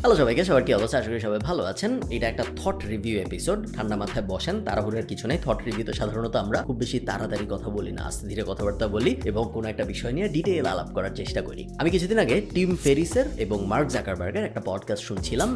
Hello সবাইকে, সবার কি অবস্থা? আশা করি সবাই ভালো আছেন। এটা একটা থট রিভিউ এপিসোড। ঠান্ডা মাথায় বসেন, তাড়াহুড়োর কিছু নেই। থট রিভিউতে সাধারণত আমরা খুব বেশি তাড়াতাড়ি কথা বলি না, আস্তে ধীরে কথাবার্তা বলি এবং কোনো একটা বিষয় নিয়ে ডিটেইল আলাপ করার চেষ্টা করি। আমি কিছুদিন আগে টিম ফেরিসের এবং মার্ক জাকারবার্গের একটা পডকাস্ট শুনছিলাম।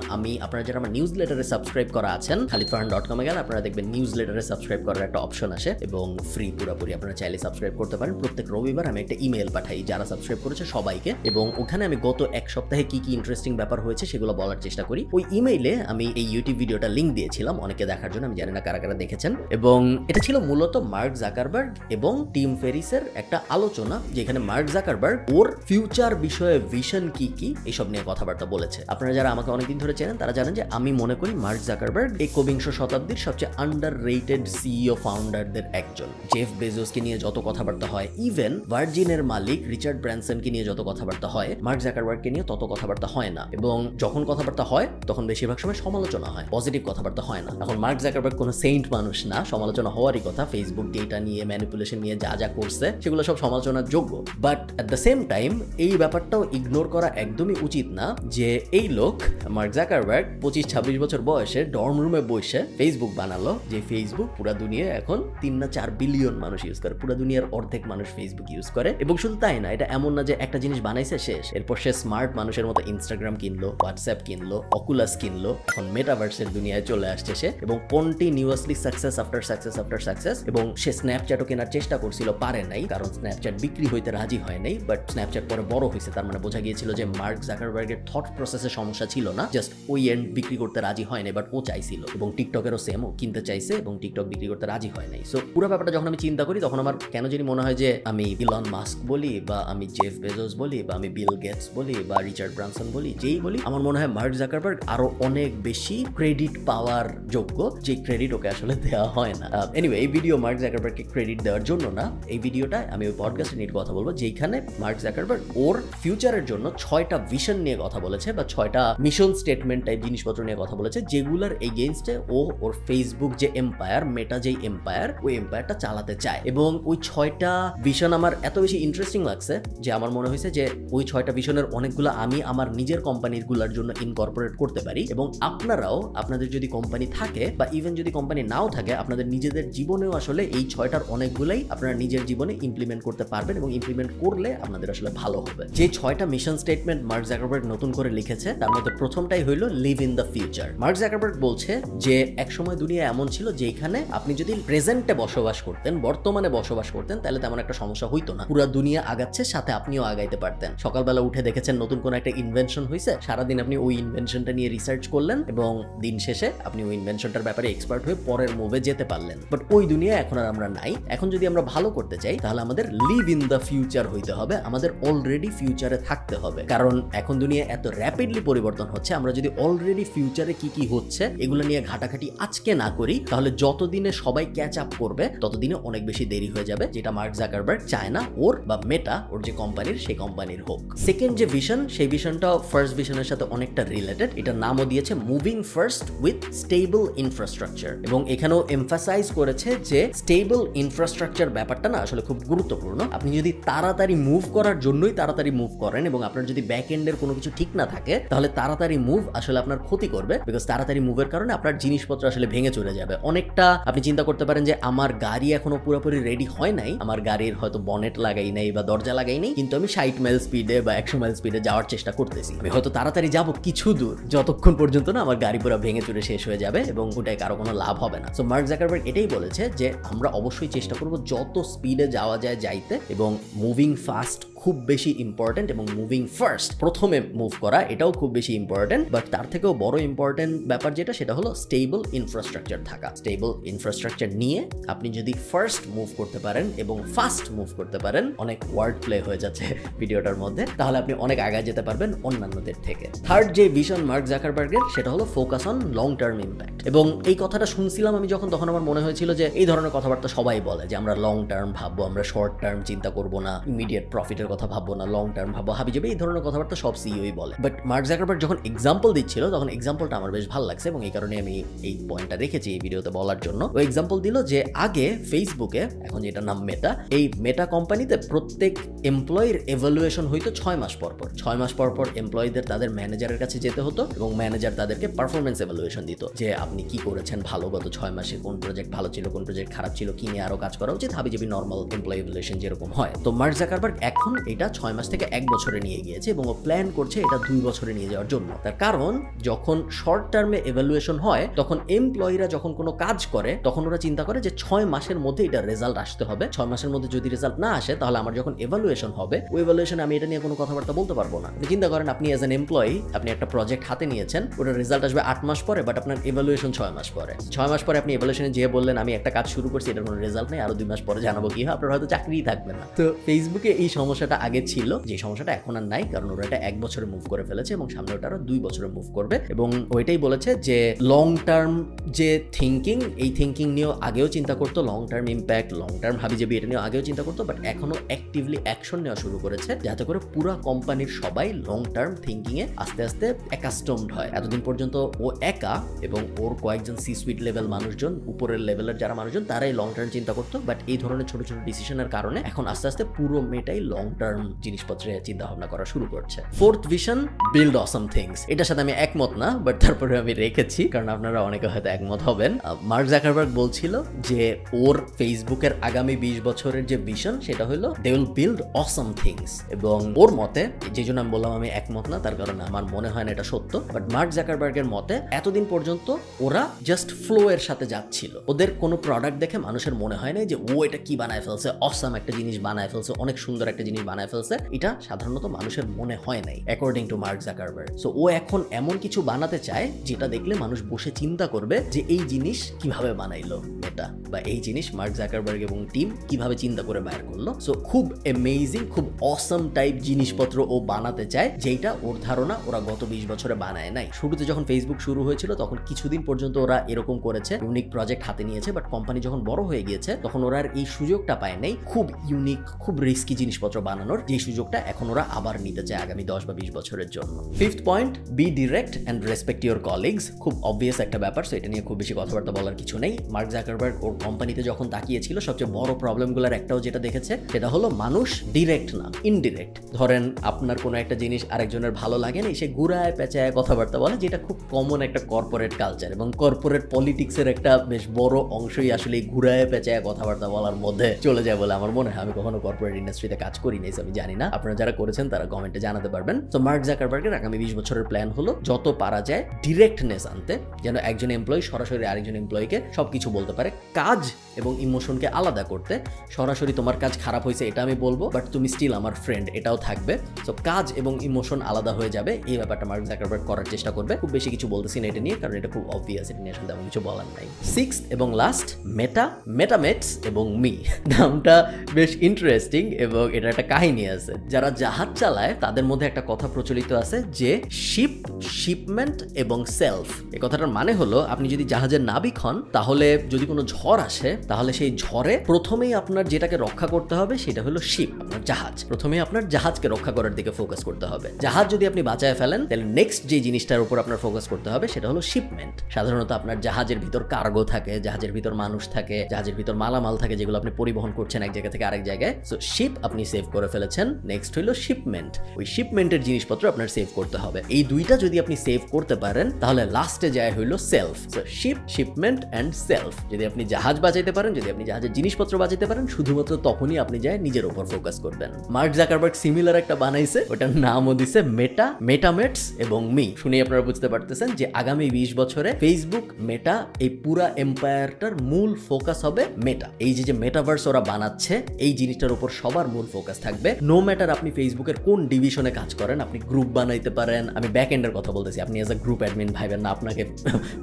আপনারা যারা আমার নিউজ লেটারে সাবস্ক্রাইব করা আছেন, khalidfarhan.com এ গেলে আপনারা দেখবেন নিউজ লেটারে সাবস্ক্রাইব করার একটা অপশন আসে এবং ফ্রি পুরোপুরি আপনারা চাইলে সাবস্ক্রাইব করতে পারেন। প্রত্যেক রবিবার আমি একটা ইমেল পাঠাই যারা সাবস্ক্রাইব করেছে সবাইকে, এবং ওখানে আমি গত এক সপ্তাহে কি কি ইন্টারেস্টিং ব্যাপার হয়েছে সেগুলো বলার চেষ্টা করি। ওই ইমেইলে আমি এই ইউটিউব ভিডিওটা লিংক দিয়েছিলাম অনেকে দেখার জন্য। আমি জানি না কারা কারা দেখেছেন। এবং এটা ছিল মূলত মার্ক জাকারবার্গ এবং টিম ফেরিসের একটা আলোচনা, যেখানে মার্ক জাকারবার্গ ওর ফিউচার বিষয়ে ভিশন কি কি এইসব নিয়ে কথাবার্তা বলেছে। আপনারা যারা আমাকে অনেকদিন ধরে চেনেন তারা জানেন যে আমি মনে করি মার্ক জাকারবার্গ একবিংশ শতাব্দীর সবচেয়ে আন্ডাররেটেড সিইও ফাউন্ডারদের একজন। জেফ বেজোসকে নিয়ে যত কথাবার্তা হয়, ইভেন ভার্জিনের মালিক রিচার্ড ব্র্যানসনকে নিয়ে যত কথাবার্তা হয়, মার্ক জাকারবার্গকে নিয়ে তত কথাবার্তা হয় না। এবং যখন কথাবার্তা হয় তখন বেশিরভাগ সময় সমালোচনা হয়, পজিটিভ কথাবার্তা হয় না। এখন মার্ক জাকারবার্গ কোনো সেন্ট মানুষ না, সমালোচনা হওয়ারই কথা। ফেসবুক ডেটা নিয়ে, ম্যানিপুলেশন নিয়ে যা যা করছে সেগুলো সব সমালোচনার যোগ্য। But at the same time এই ব্যাপারটাও ইগনোর করা একদমই উচিত না যে এই লোক মার্ক জাকারবার্গ 25-26 বছর বয়সে ডর্ম রুমে বসে ফেসবুক বানালো, যে ফেসবুক পুরা দুনিয়ায় এখন 3 না 4 বিলিয়ন মানুষ ইউজ করে। পুরা দুনিয়ার অর্ধেক মানুষ ফেসবুক ইউজ করে। এবং শুধু তাই না, এটা এমন না যে একটা জিনিস বানাইছে শেষ, এরপর সে স্মার্ট মানুষের মতো ইনস্টাগ্রাম কিনলো, হোয়াটসঅ্যাপ কিনলো, অকুলাস কিনলো, এখন মেটাভার্সের দুনিয়ায় চলে আসছে সে, এবং continuously success after success after success. এবং সে স্ন্যাপচ্যাটও কেনার চেষ্টা করছিল, পারে নাই, কারণ স্ন্যাপচ্যাট বিক্রি হইতে রাজি হয় নাই। বাট স্ন্যাপচ্যাট পরে বড় হয়েছে, তার মানে বোঝা গিয়েছিল যে মার্ক জাকারবার্গের থট প্রসেসে সমস্যা ছিল না, জাস্ট ওই এন্ড বিক্রি করতে রাজি হয় নাই, বাট ও চাইছিল। এবং টিকটকেরও সেম, ও কিনতে চাইছে এবং টিকটক বিক্রি করতে রাজি হয় নাই। সো পুরো ব্যাপারটা যখন আমি চিন্তা করি তখন আমার কেন জানি মনে হয় যে আমি ইলন মাস্ক বলি, বা আমি জেফ বেজোস বলি, বা আমি বিল গেটস বলি, বা রিচার্ড ব্রানসন বলি, যেই বলি, আমার মনে হয় মার্ক জাকারবার্গ আরো অনেক বেশি ক্রেডিট পাওয়ার যোগ্য, যে ক্রেডিট ওকে আসলে দেওয়া হয় না। এনিওয়ে, এই ভিডিও মার্ক জাকারবার্গকে ক্রেডিট দেওয়ার জন্য না। এই ভিডিওটা আমি ওই পডকাস্টে নিয়ে কথা বলবো যেখানে মার্ক জাকারবার্গ ওর ফিউচারের জন্য 6টা ভিশন নিয়ে কথা বলেছে, বা 6টা মিশন স্টেটমেন্ট টাইপ জিনিসপত্র নিয়ে কথা বলেছে, যেগুলোর এগেইনস্টে ও ওর ফেসবুক যে এম্পায়ার, মেটা যেই এম্পায়ার, ওই এম্পায়ারটা চালাতে চায়। এবং ওই 6টা ভিশন আমার এত বেশি ইন্টারেস্টিং লাগছে যে আমার মনে হয়েছে যে ওই 6টা ভিশনের অনেকগুলো আমি আমার নিজের কোম্পানির গুলার জন্য ইনকর্পোরেট করতে পারি। এবং আপনারাও, আপনাদের যদি কোম্পানি থাকে বা ইভেন যদি কোম্পানি নাও থাকে, আপনাদের নিজেদের জীবনেও আসলে এই 6টার অনেকগুলাই আপনারা নিজের জীবনে ইমপ্লিমেন্ট করতে পারবেন, এবং ইমপ্লিমেন্ট করলে আপনাদের আসলে ভালো হবে। যে 6টা মিশন স্টেটমেন্ট মার্ক জাকারবার্গ নতুন করে লিখেছে, তার মধ্যে প্রথমটাই হইলো live in the future. Mark Zuckerberg বলছে যে একসময় দুনিয়া এমন ছিল যেখানে আপনি যদি প্রেজেন্টে বসবাস করতেন, বর্তমানে বসবাস করতেন, তাহলে তেমন একটা সমস্যা হইতো না। পুরো দুনিয়া আগাচ্ছে, সাথে আপনিও আগাইতে পারতেন। সকালবেলা উঠে দেখেছেন নতুন কোনো একটা ইনভেনশন হয়েছে, সারাদিন আপনি ওই ইনভেনশনটা নিয়ে রিসার্চ করলেন এবং দিন শেষে আপনি ওই ইনভেনশনটার ব্যাপারে এক্সপার্ট হয়ে পরের মুভে যেতে পারলেন। বাট ওই দুনিয়া এখন আর আমরা নাই। এখন যদি আমরা ভালো করতে চাই তাহলে আমাদের লিভ ইন দ্য ফিউচার হইতে হবে, আমাদের অলরেডি ফিউচারে থাকতে হবে। কারণ এখন দুনিয়া এত র্যাপিডলি পরিবর্তন হচ্ছে, আমরা যদি অলরেডি ফিউচারে কি কি হচ্ছে এগুলো নিয়ে ঘাটাঘাটি আজকে না করি, তাহলে যতদিনে সবাই ক্যাচ আপ করবে ততদিনে অনেক বেশি দেরি হয়ে যাবে, যেটা মার্ক জাকারবার্গ চায় না ওর, বা মেটা ওর যে কোম্পানির, সেই কোম্পানির হোক। সেকেন্ড যে ভিশন, সেই ভিশনটা ফার্স্ট ভিশনের সাথে অনেকটা রিলেটেড। এটার নামও দিয়েছে moving first with stable infrastructure. এবং এখানেও এমফাসাইজ করেছে যে স্টেবল ইনফ্রাস্ট্রাকচার ব্যাপারটা না আসলে খুব গুরুত্বপূর্ণ। আপনি যদি তাড়াতাড়ি মুভ করার জন্যই তাড়াতাড়ি মুভ করেন এবং আপনার যদি ব্যাক এন্ডের কোনো কিছু ঠিক না থাকে, তাহলে তাড়াতাড়ি মুভ আসলে আপনার ক্ষতি করবে। বিকজ তাড়াতাড়ি মুভের কারণে আপনার জিনিসপত্র আসলে ভেঙে চলে যাবে। অনেকটা আপনি চিন্তা করতে পারেন যে আমার গাড়ি এখনো পুরোপুরি রেডি হয় নাই, আমার গাড়ির হয়তো বনেট লাগাই নাই বা দরজা লাগাই নাই, কিন্তু আমি 60 মাইল স্পিডে বা 100 মাইল স্পিডে যাওয়ার চেষ্টা করতেছি। আমি হয়তো তাড়াতাড়ি যাবো কিছু দূর, যতক্ষণ পর্যন্ত না আমার গাড়ি পুরো ভেঙে চুরে শেষ হয়ে যাবে, এবং ওটাই কারো কোনো লাভ হবে না। সো মার্ক জাকারবার্গ এটাই বলেছে যে আমরা অবশ্যই চেষ্টা করবো যত স্পিডে যাওয়া যায় যাইতে, এবং মুভিং ফাস্ট খুব বেশি ইম্পর্টেন্ট, এবং মুভিং ফার্স্ট প্রথমে মুভ করা এটাও খুব বেশি ইম্পর্টেন্ট। বাট তার থেকেও বড় ইম্পর্টেন্ট ব্যাপার যেটা, সেটা হলো স্টেবল ইনফ্রাস্ট্রাকচার থাকা। স্টেবল ইনফ্রাস্ট্রাকচার নিয়ে আপনি যদি ফার্স্ট মুভ করতে পারেন এবং ফাস্ট মুভ করতে পারেন, অনেক ওয়ার্ড প্লে হয়ে যাচ্ছে ভিডিওটার মধ্যে, তাহলে আপনি অনেক আগায় যেতে পারবেন অন্যান্যদের থেকে। থার্ড যে ভিশন মার্ক জাকারবার্গের, সেটা হলো focus on long term impact. এবং এই কথাটা শুনছিলাম আমি যখন, তখন আমার মনে হয়েছিল যে এই ধরনের কথাবার্তা সবাই বলে যে আমরা লং টার্ম ভাববো, আমরা শর্ট টার্ম চিন্তা করবো না, ইমিডিয়েট প্রফিটের কথা ভাববো না, লং টার্ম ভাববো হাবি যাবে, এই ধরনের কথাবার্তা সব সিইওই বলে। বাট মার্ক জাকারবার্গ যখন এক্সাম্পল দিচ্ছিল তখন এক্সাম্পলটা আমার বেশ ভালো লাগছে এবং এই কারণে আমি এই পয়েন্টটা রেখেছি এই ভিডিওতে বলার জন্য। ও এক্সাম্পল দিল যে আগে ফেসবুকে, এখন যেটা নাম মেটা, এই মেটা কোম্পানিতে প্রত্যেক এমপ্লয়ির এভালুয়েশন হইতো 6 মাস পর পর। 6 মাস পর পর এমপ্লয়ীদের তাদের ম্যানেজারের কাছে যেতে হতো এবং ম্যানেজার তাদেরকে পারফরমেন্স এভালুয়েশন দিত যে আপনি কি করেছেন ভালো গত 6 মাসে, কোন প্রজেক্ট ভালো ছিল, কোন প্রজেক্ট খারাপ ছিল, কি নিয়ে আরো কাজ করা উচিত, হাবিজাবি নর্মাল এমপ্লয়ি এভালুয়েশন যেরকম হয়। তো মার্ক জাকারবার্গ এখন এটা 6 মাস থেকে 1 বছরে নিয়ে গিয়েছে এবং ও প্ল্যান করছে এটা 2 বছরে নিয়ে যাওয়ার জন্য। তার কারণ যখন শর্ট টার্মে এভালুয়েশন হয় তখন এমপ্লয়িরা যখন কোনো কাজ করে তখন ওরা চিন্তা করে যে 6 মাসের মধ্যে এটা রেজাল্ট আসতে হবে, 6 মাসের মধ্যে যদি রেজাল্ট না আসে তাহলে আমার যখন এভালুয়েশন হবে ওই এভালুয়েশনে আমি এটা নিয়ে কোনো কথাবার্তা বলতে পারবো না। চিন্তা করেন আপনি এজ এন এমপ্লয়ি, আপনি একটা প্রজেক্ট হাতে নিয়েছেন, ওটার রেজাল্ট আসবে 8 মাস পরে, বাট আপনার এভালুয়েশন 6 মাস পরে। 6 মাস পরে আপনি এভালুয়েশনে যেয়ে বললেন আমি একটা কাজ শুরু করছি, এটার কোনো রেজাল্ট নেই, আরো 2 মাস পরে জানাবো কি হয়, আপনার হয়তো চাকরিই থাকবে না। তো ফেসবুকে এই সমস্যাটা আগে ছিল, যে সমস্যাটা এখন আর নাই, কারণ ওরা এটা 1 বছরে মুভ করে ফেলেছে এবং সামনে ওটা আরো 2 বছরে মুভ করবে। এবং ওইটাই বলেছে যে লং টার্ম যে থিঙ্কিং, এই থিঙ্কিং নিয়েও আগেও চিন্তা করতো, long term impact, long term হাবিজাবি এটা নিয়েও আগেও চিন্তা করতো, বাট এখনো অ্যাক্টিভলি অ্যাকশন নেওয়া শুরু করেছে যাতে করে পুরো কোম্পানির সবাই লং টার্ম থিঙ্কিং এ আস্তে আস্তে অ্যাকাস্টমড হয়। এতদিন পর্যন্ত ও একা এবং ওর কয়েকজন সি সুইট লেভেল মানুষজন, উপরের লেভেলের যারা মানুষজন, তারাই লং টার্ম চিন্তা করতো, বাট এই ধরনের ছোট ছোট ডিসিশনের কারণে এখন আস্তে আস্তে পুরো মেটাই লং টার্ম জিনিসপত্রে চিন্তা ভাবনা করা শুরু করছে। Fourth vision, build awesome things. এটার সাথে আমি একমত না, বাট তারপরে আমি রেখেছি কারণ আপনারা অনেকে হয়তো একমত হবেন। মার্ক জাকারবার্গ বলছিল যে ওর ফেসবুকের আগামী 20 বছরের যে ভিশন সেটা হলো they will build awesome things. এবং ওর মতে, যে জন্য আমি বললাম আমি একমত না, তার কারণে আমার মনে হয় না এটা সত্য, বাট মার্ক জাকারবার্গের মতে এতদিন পর্যন্ত ওরা জাস্ট ফ্লো এর সাথে যাচ্ছিল। ওদের কোনো প্রোডাক্ট দেখে মানুষের মনে হয় না যে ও এটা কি বানায় ফেলছে, অসাম একটা জিনিস বানায় ফেলছে, অনেক সুন্দর একটা জিনিস বানায় ফেলছে, এটা সাধারণত মানুষের মনে হয় নাই according to Mark Zuckerberg. So ও এখন এমন কিছু বানাতে চায় যেটা দেখলে মানুষ বসে চিন্তা করবে যে এই জিনিস কিভাবে বানাইলো মেটা, বা এই জিনিস মার্ক জাকারবার্গ এবং টিম কিভাবে চিন্তা করে বাইর করলো। সো খুব অ্যামেজিং, খুব অসাম টাইপ জিনিসপত্র ও বানাতে চায়, যেটা ওর ধারণা ওরা গত 20 বছরে বানায় নাই। শুরুতে যখন ফেসবুক শুরু হয়েছিল তখন কিছুদিন পর্যন্ত ওরা এরকম করেছে, ইউনিক প্রজেক্ট হাতে নিয়েছে, বাট কোম্পানি যখন বড় হয়ে গিয়েছে তখন ওরা আর এই সুযোগটা পায় নাই খুব ইউনিক, খুব রিস্কি জিনিসপত্র বানানোর, যে সুযোগটা এখন ওরা আবার নিতে চায় আগামী 10 বা 20 বছরের জন্য। Fifth point, be direct and respect your colleagues. খুব অবভিয়াস একটা ব্যাপার, সো এটা নিয়ে খুব বেশি কথাবার্তা বলার কিছু নেই। মার্ক জাকারবার্গ ওর কোম্পানিতে যখন তাকিয়েছিল সবচেয়ে বড় প্রবলেমগুলোর একটাও যেটা দেখেছে সেটা হলো মানুষ ডিরেক্ট না, ইনডিরেক্ট। ধরেন আপনার কোনো একটা জিনিস আরেকজনের ভালো লাগে না, সে ঘুরায় পেঁচায় কথাবার্তা বলে, যেটা খুব কমন একটা কর্পোরেট কালচার এবং কর্পোরেট পলিটিক্সের একটা বেশ বড় অংশই আসলে ঘুরায় পেঁচায় কথাবার্তা বলার মধ্যে চলে যায় বলে আমার মনে হয়। আমি কখনো কর্পোরেট ইন্ডাস্ট্রিতে কাজ করি নাই, আমি জানি না, আপনারা যারা করেছেন তারা কমেন্টে জানাতে পারবেন। তো মার্ক জাকারবার্গের আগামী 20 বছরের প্ল্যান হলো যত পারা যায় ডিরেক্টনেস আনতে, যেন একজন এমপ্লয়ি সরাসরি আরেকজন এমপ্লয়িকে সবকিছু বলতে পারে। কাজ এবং ইমোশনকে আলাদা করতে, সরাসরি তোমার কাজ খারাপ হয়েছে এটা আমি বলবো, বাট তুমি স্টিল আমার ফ্রেন্ড, এটাও থাকবে। সো কাজ এবং ইমোশন আলাদা হয়ে যাবে, এই ব্যাপারটা মার্ক জাকারবার্গ করার চেষ্টা করবে। খুব বেশি কিছু বলতেছি না এটা নিয়ে, কারণ এটা খুব অবভিয়াস, এটা নিয়ে আসলে তেমন কিছু বলার নাই। সিক্সথ এবং লাস্ট, মেটা, মেটামেটস এবং মি। নামটা বেশ ইন্টারেস্টিং এবং এটা একটা কাহিনী আছে। যারা জাহাজ চালায় তাদের মধ্যে একটা কথা প্রচলিত আছে যে শিপ, শিপমেন্ট এবং সেলফ। এই কথাটার মানে হলো আপনি যদি জাহাজের নাবিক হন তাহলে যদি কোনো ঝড় আসে তাহলে সেই ঝড়ে প্রথমেই আপনার যেটাকে রক্ষা করতে হবে সেটা হলো শিপ, আপনার জাহাজ। প্রথমেই আপনার জাহাজকে রক্ষা করার দিকে ফোকাস করতে হবে। জাহাজ যদি আপনি বাঁচায় ফেলেন তাহলে নেক্সট যে জিনিসটার উপর আপনার ফোকাস করতে হবে সেটা হলো শিপমেন্ট। সাধারণত আপনার জাহাজের ভিতর কার্গো থাকে, জাহাজের ভিতর মানুষ থাকে, জাহাজের ভিতর মালামাল থাকে যেগুলো আপনি পরিবহন করছেন এক জায়গা থেকে আরেক জায়গায়। সো শিপ আপনি সেভ করে ফেলেছেন, নেক্সট হলো শিপমেন্ট। ওই শিপমেন্টের জিনিসপত্র আপনার সেভ করতে হবে। এই দুইটা যদি আপনি সেভ করতে পারেন তাহলে লাস্টে যায় হইলো self. So ship, shipment and self. যদি আপনি জাহাজ বাঁচাইতে পারেন, যদি আপনি জাহাজের জিনিসপত্র বাঁচাইতে পারেন, শুধুমাত্র তখনই আপনি যায় নিজের উপর ফোকাস করবেন। মার্ক জাকারবার্গ সিমিলার একটা বানাইছে, ওটার নামও দিছে মেটা, মেটামেটস এবং মি। শুনে আপনারা বুঝতে পারতেছেন যে আগামী 20 বছরে ফেসবুক, মেটা, এই পুরা এম্পায়ারটার মূল ফোকাস হবে মেটা। এই যে মেটাভার্স ওরা বানাচ্ছে এই জিনিসটার উপর সবার মূল ফোকাস থাকবে। নো ম্যাটার আপনি ফেসবুকের কোন ডিভিশনে কাজ করেন, আপনি গ্রুপ বানাইতে পারেন। আমি ব্যাক এন্ডের কথা বলতেছি, আপনি এজ আ গ্রুপ অ্যাডমিন ভাইবেন না আপনাকে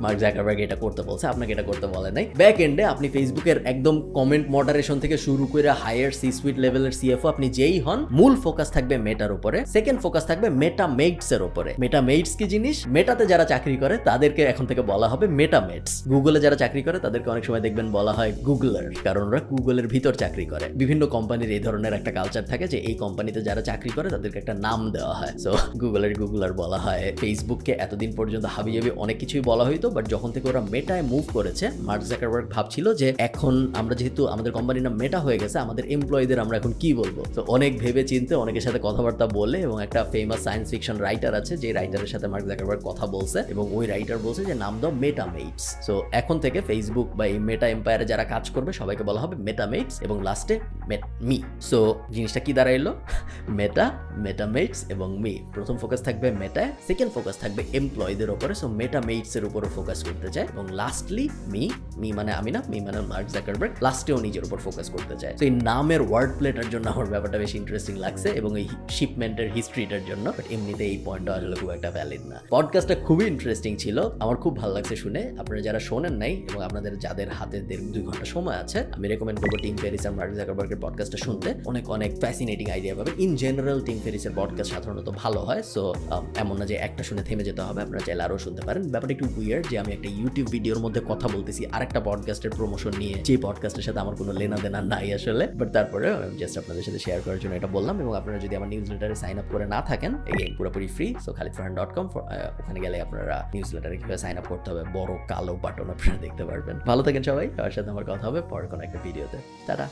মার্ক জাকারবার্গ এটা করতে বলছে, আপনাকে এটা করতে বলে নাই। ব্যাক এন্ডে আপনি ফেসবুকের একদম কমেন্ট মডারেশন থেকে শুরু করে হায়ার সি সুইট লেভেলের সিএফও আপনি যেই হন, মূল ফোকাস থাকবে মেটার উপরে। সেকেন্ড ফোকাস থাকবে মেটামেটস এর উপরে। মেটামেটস কি জিনিস? মেটাতে যারা চাকরি করে তাদেরকে এখন থেকে বলা হবে মেটামেটস। গুগলে যারা চাকরি করে তাদেরকে অনেক সময় দেখবেন বলা হয় গুগলার, কারণ ওরা গুগলের ভিতর চাকরি করে। বিভিন্ন কোম্পানির এই ধরনের একটা কালচার থাকে যে এই কোম্পানিতে যারা চাকরি করে তাদেরকে একটা নাম দেওয়া হয়। সো গুগলার বলা হয়। ফেসবুককে এতদিন পর্যন্ত হাবিজাবি অনেক কিছুই বলা হইতো, বাট যখন থেকে ওরা মেটায় মুভ করেছে, মার্ক জাকারবার্গ ভাবছিল যে এখন আমরা যেহেতু আমাদের কোম্পানির নাম মেটা হয়ে গেছে, আমাদের এমপ্লয়ীদের আমরা এখন কি বলবো। তো অনেক ভেবে চিন্তে অনেকের সাথে কথাবার্তা বলে, এবং একটা ফেমাস সায়েন্স ফিকশন রাইটার আছে যে রাইটারের সাথে মার্ক জাকারবার্গ কথা বলছে, এবং ওই রাইটার বলছে যে নাম দাও মেটামেটস। সো এখন থেকে ফেসবুক বা এই মেটা এম্পায়ারে যারা কাজ করবে সবাইকে বলা হবে মেটামেটস, এবং লাস্টে মি। সো জিনিসটা কি দাঁড়াইলো? মেটা, মেটামেটস এবং মি। প্রথম ফোকাস থাকবে মেটায়, সেকেন্ড ফোকাস থাকবে এমপ্লয়ীদের উপরে। সো মেটামেটস এর উপরে ফোকাস করতে চায়, এবং লাস্টলি মি মানে আমি না, মি মানে মার্ক জাকারবার্গ, লাস্টেও নিজের উপর ফোকাস করতে চায়। তো এই নামের ওয়ার্ড প্লেটার জন্য আমার ব্যাপারটা বেশি ইন্টারেস্টিং লাগছে, এবং এই শিপমেন্টের হিস্ট্রিটার জন্য। বাট এমনিতে এই পয়েন্টটা আসলে খুব একটা ভ্যালিড না। পডকাস্টটা খুবই ইন্টারেস্টিং ছিল, আমার খুব ভালো লাগছে শুনে। আপনারা যারা শোনেন নাই এবং আপনাদের যাদের হাতে 1.5-2 ঘন্টা সময় আছে, আমি রেকমেন্ড করবো টিম ফেরিস আর মার্ক জাকারবার্গের পডকাস্টটা শুনতে। অনেক ফ্যাসিনেটিং আইডিয়া পাবেন। ইন জেনারেল টিম ফেরিসের পডকাস্ট সাধারণত ভালো হয়। সো এমন না যে একটা শুনে থেমে যেতে হবে, আপনারা চাইলে আরও শুনতে পারেন। ব্যাপারটা একটু উইয়ার্ড যে আমি একটা ইউটিউব ভিডিওর মধ্যে কথা বলতেছি আরেকটা পডকাস্টের প্রমোশন নিয়ে, যে পডকাস্টের সাথে আমার কোনো লেনা দেনা নাই আসলে। বাট তারপরে আমি জাস্ট আপনাদের সাথে শেয়ার করার জন্য এটা বললাম। এবং আপনারা যদি আমার নিউজ লেটারে সাইন আপ করে না থাকেন, এগেইন পুরোপুরি ফ্রি। সো khalidfarhan.com, ওখানে গেলে আপনারা নিউজ লেটারে কীভাবে সাইন আপ করতে হবে বড় কালো বাটন আপনারা দেখতে পারবেন। ভালো থাকেন সবাই, সবার সাথে আমার কথা হবে পরে কোনো একটা ভিডিওতে। টাটা।